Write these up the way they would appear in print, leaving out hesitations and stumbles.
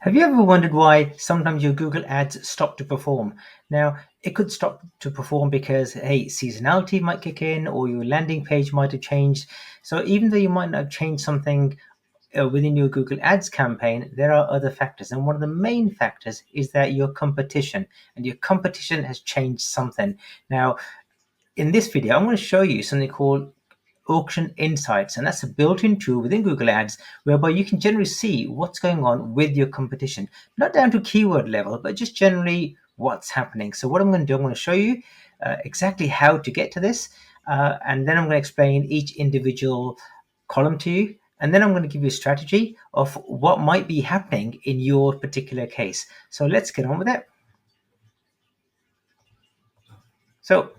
Have you ever wondered why sometimes your Google ads stop to perform? Now, it could stop to perform because, hey, seasonality might kick in or your landing page might have changed. So, even though you might not have changed something within your Google Ads campaign, there are other factors. And one of the main factors is that your competition and your competition has changed something. Now, in this video, I'm going to show you something called Auction Insights, and that's a built-in tool within Google Ads whereby you can generally see what's going on with your competition, not down to keyword level, but just generally what's happening. So what I'm going to do, I'm going to show you exactly how to get to this, and then I'm going to explain each individual column to you, and then I'm going to give you a strategy of what might be happening in your particular case. So let's get on with it. So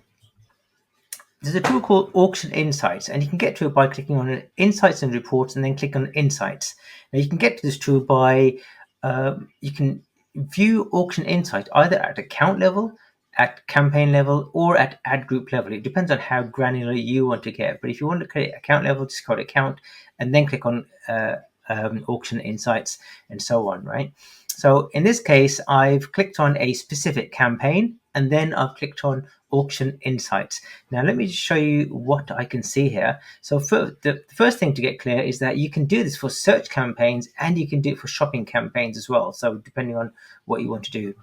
there's a tool called Auction Insights, and you can get to it by clicking on Insights and Reports and then click on Insights. Now you can get to this tool by, you can view Auction Insights either at account level, at campaign level, or at ad group level. It depends on how granular you want to get. But if you want to create account level, just go to Account and then click on Auction Insights and so on, right? So in this case, I've clicked on a specific campaign and then I've clicked on Auction Insights. Now, let me just show you what I can see here. So the first thing to get clear is that you can do this for search campaigns and you can do it for shopping campaigns as well. So depending on what you want to do.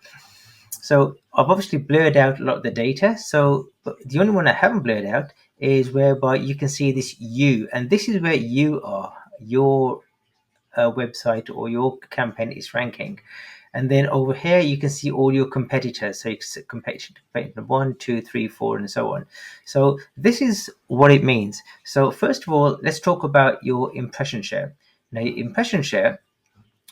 So I've obviously blurred out a lot of the data. So the only one I haven't blurred out is whereby you can see this U, and this is where you are, your website or your campaign is ranking. And then over here, you can see all your competitors. So you can competitor 1, 2, 3, 4, and so on. So this is what it means. So first of all, let's talk about your impression share. Now, your impression share,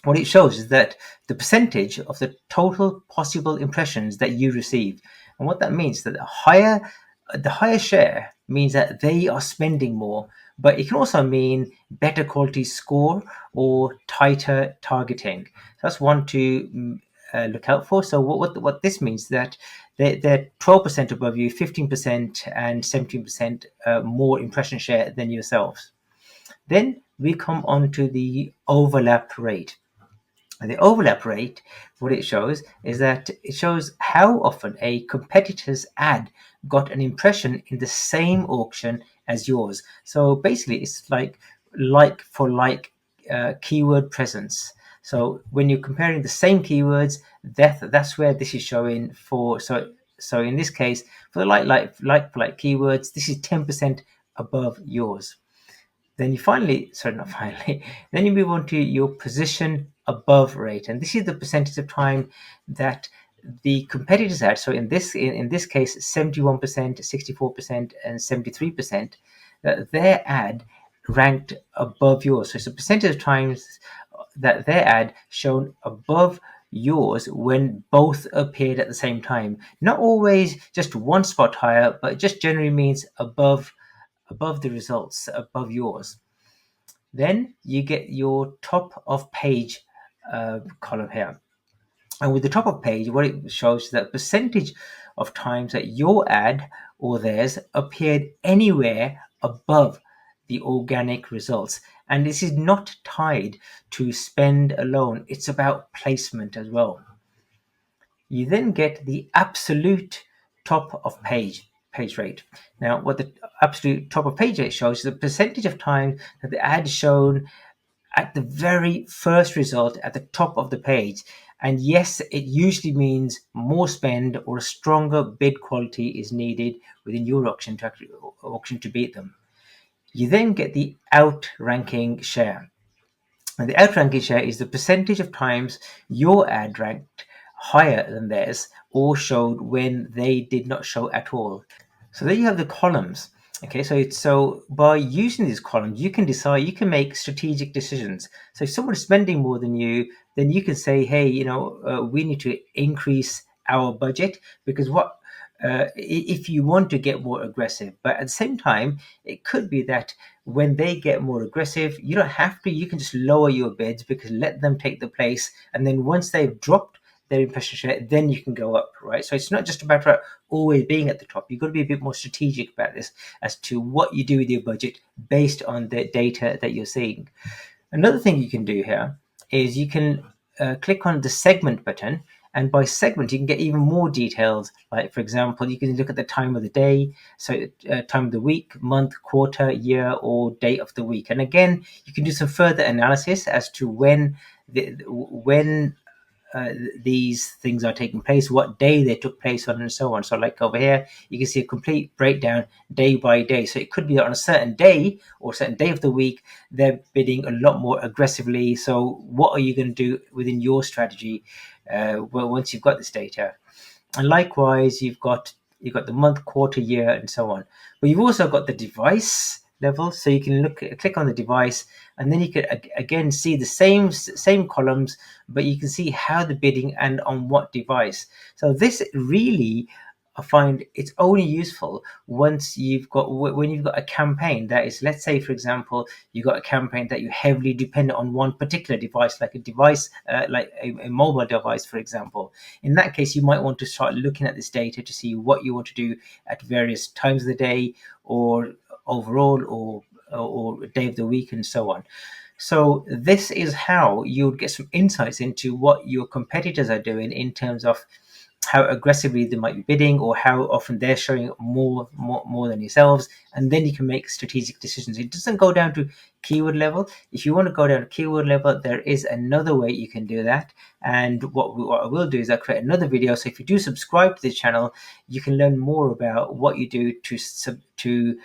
what it shows is that the percentage of the total possible impressions that you receive. And what that means is that the higher share means that they are spending more, but it can also mean better quality score or tighter targeting. So that's one to look out for. So what this means is that they're 12% above you, 15% and 17% more impression share than yourselves. Then we come on to the overlap rate. And the overlap rate, what it shows is that it shows how often a competitor's ad got an impression in the same auction as yours. So basically, it's like for like keyword presence. So when you're comparing the same keywords, that's where this is showing for. So in this case, for the like for like keywords, this is 10% above yours. Then you finally, sorry, not finally, then you move on to your position above rate. And this is the percentage of time that the competitors had. So in this case, 71%, 64%, and 73%, that their ad ranked above yours. So it's a percentage of times that their ad shown above yours when both appeared at the same time. Not always just one spot higher, but it just generally means above the results, above yours. Then you get your top of page column here. And with the top of page, what it shows is that percentage of times that your ad or theirs appeared anywhere above the organic results. And this is not tied to spend alone. It's about placement as well. You then get the absolute top of page rate. Now, what the absolute top of page rate shows is the percentage of time that the ad is shown at the very first result at the top of the page. And yes, it usually means more spend or a stronger bid quality is needed within your auction to beat them. You then get the outranking share. And the outranking share is the percentage of times your ad ranked higher than theirs or showed when they did not show at all. So there you have the columns. Okay, so by using these columns, you can decide, you can make strategic decisions. So if someone's spending more than you, then you can say, hey, we need to increase our budget because if you want to get more aggressive. But at the same time, it could be that when they get more aggressive, you don't have to, you can just lower your bids because let them take the place. And then once they've dropped their impression share, then you can go up, right? So it's not just about always being at the top. You've got to be a bit more strategic about this as to what you do with your budget based on the data that you're seeing. Another thing you can do here is you can click on the segment button, and by segment you can get even more details. Like, for example, you can look at the time of the day, so time of the week, month, quarter, year, or day of the week. And again, you can do some further analysis as to when these things are taking place, what day they took place on, and so on. So like over here, you can see a complete breakdown day by day. So it could be that on a certain day or a certain day of the week, they're bidding a lot more aggressively. So what are you going to do within your strategy once you've got this data? And likewise, you've got the month, quarter, year, and so on. But you've also got the device level, so you can click on the device, and then you can again see the same columns, but you can see how the bidding and on what device. So this really, I find it's only useful once when you've got a campaign that is, let's say for example, you've got a campaign that you heavily depend on one particular device, like a device like a mobile device, for example. In that case, you might want to start looking at this data to see what you want to do at various times of the day, or overall, or day of the week, and so on. So this is how you would get some insights into what your competitors are doing in terms of how aggressively they might be bidding, or how often they're showing more than yourselves, and then you can make strategic decisions. It doesn't go down to keyword level. If you want to go down to keyword level, there is another way you can do that. And what I will do is I'll create another video. So if you do subscribe to the channel, you can learn more about what you do to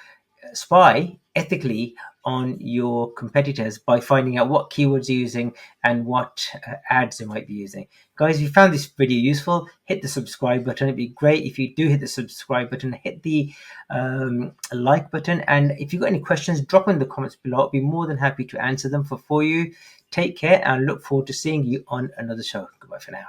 spy ethically on your competitors by finding out what keywords you're using and what ads they might be using. Guys, if you found this video useful, hit the subscribe button. It'd be great if you do hit the subscribe button, hit the like button, and if you've got any questions, drop in the comments below. I'll be more than happy to answer them for you. Take care, and look forward to seeing you on another show. Goodbye for now.